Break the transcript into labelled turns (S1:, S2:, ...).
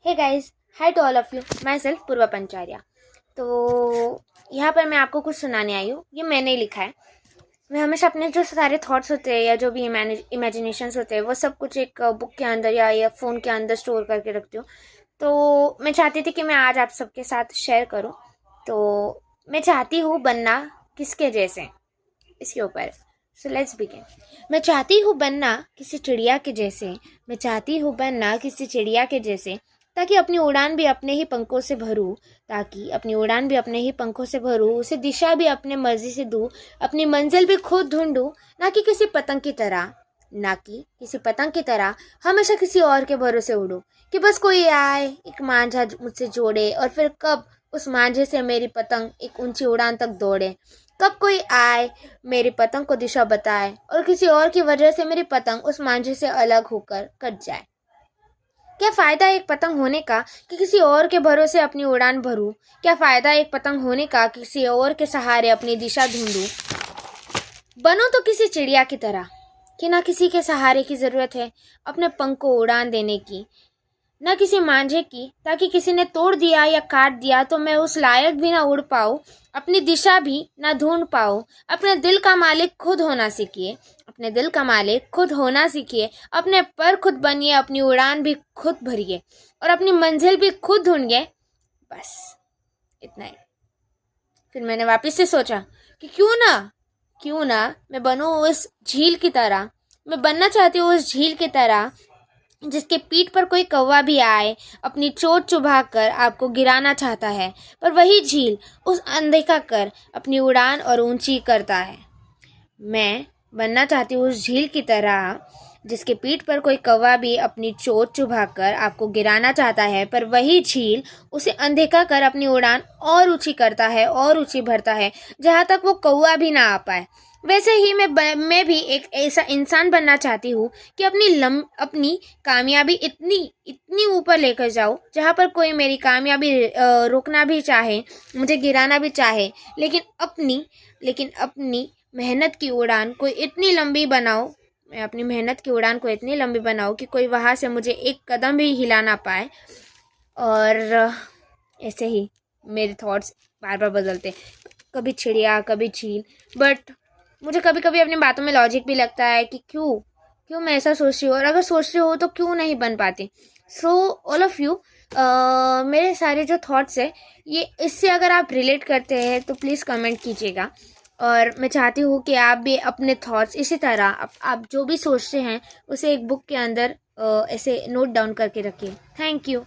S1: Hey guys, hi to all of you. Myself Purva Pancharia. तो यहाँ पर मैं आपको कुछ सुनाने आई हूँ। ये मैंने ही लिखा है। मैं हमेशा अपने जो सारे थॉट्स होते हैं या जो भी इमेजिनेशंस होते हैं वो सब कुछ एक बुक के अंदर या फ़ोन के अंदर स्टोर करके रखती हूँ। तो मैं चाहती थी कि मैं आज आप सबके साथ शेयर करूँ। तो मैं चाहती हूँ बनना किसके जैसे, इसके ऊपर। So let's begin. मैं चाहती हूँ बनना किसी चिड़िया के जैसे। मैं चाहती हूँ बनना किसी चिड़िया के जैसे, ताकि अपनी उड़ान भी अपने ही पंखों से भरूँ। ताकि अपनी उड़ान भी अपने ही पंखों से भरूँ, उसे दिशा भी अपने मर्जी से दूँ, अपनी मंजिल भी खुद ढूंढूँ। ना कि किसी पतंग की तरह, ना कि किसी पतंग की तरह हमेशा किसी और के भरोसे उड़ूँ। कि बस कोई आए, एक मांझा मुझसे जोड़े, और फिर कब उस मांझे से मेरी पतंग एक ऊंची उड़ान तक दौड़े। कब कोई आए, मेरी पतंग को दिशा बताए, और किसी और की वजह से मेरी पतंग उस मांझे से अलग होकर कट जाए। क्या फ़ायदा एक पतंग होने का कि किसी और के भरोसे अपनी उड़ान भरूं? क्या फ़ायदा एक पतंग होने का कि किसी और के सहारे अपनी दिशा ढूंढूं? बनो तो किसी चिड़िया की तरह कि ना किसी के सहारे की ज़रूरत है अपने पंख को उड़ान देने की, न किसी मांझे की, ताकि किसी ने तोड़ दिया या काट दिया तो मैं उस लायक भी ना उड़ पाऊँ, अपनी दिशा भी ना ढूंढ पाऊँ। अपने दिल का मालिक खुद होना सीखिए, अपने दिल का मालिक खुद होना सीखिए। अपने पर खुद बनिए, अपनी उड़ान भी खुद भरिए, और अपनी मंजिल भी खुद ढूंढिए। बस इतना ही। फिर मैंने वापस से सोचा कि क्यों ना मैं बनूँ उस झील की तरह। मैं बनना चाहती हूँ उस झील की तरह जिसके पीठ पर कोई कौवा भी आए, अपनी चोट चुभा कर आपको गिराना चाहता है, पर वही झील उस अनदेखा कर अपनी उड़ान और ऊंची करता है। मैं बनना चाहती हूँ उस झील की तरह जिसके पीठ पर कोई कौवा भी अपनी चोट चुभाकर आपको गिराना चाहता है, पर वही झील उसे अनदेखा कर अपनी उड़ान और ऊंची करता है और ऊंची भरता है, जहाँ तक वो कौवा भी ना आ पाए। वैसे ही मैं भी एक ऐसा इंसान बनना चाहती हूँ कि अपनी कामयाबी इतनी इतनी ऊपर लेकर जाऊँ जहाँ पर कोई मेरी कामयाबी रोकना भी चाहे, मुझे गिराना भी चाहे, लेकिन अपनी मेहनत की उड़ान कोई इतनी लंबी बनाऊँ, मैं अपनी मेहनत की उड़ान को इतनी लंबी बनाऊँ कि कोई वहाँ से मुझे एक कदम भी हिला ना पाए। और ऐसे ही मेरे थॉट्स बार बार बदलते, कभी चिड़िया कभी झील। बट मुझे कभी कभी अपनी बातों में लॉजिक भी लगता है कि क्यों मैं ऐसा सोच रही हूँ, और अगर सोच रही हूँ तो क्यों नहीं बन पाती। सो ऑल ऑफ यू, मेरे सारे जो थॉट्स है ये इससे अगर आप रिलेट करते हैं तो प्लीज़ कमेंट कीजिएगा। और मैं चाहती हूँ कि आप भी अपने थॉट्स इसी तरह आप जो भी सोचते हैं उसे एक बुक के अंदर ऐसे नोट डाउन करके रखिए। Thank you.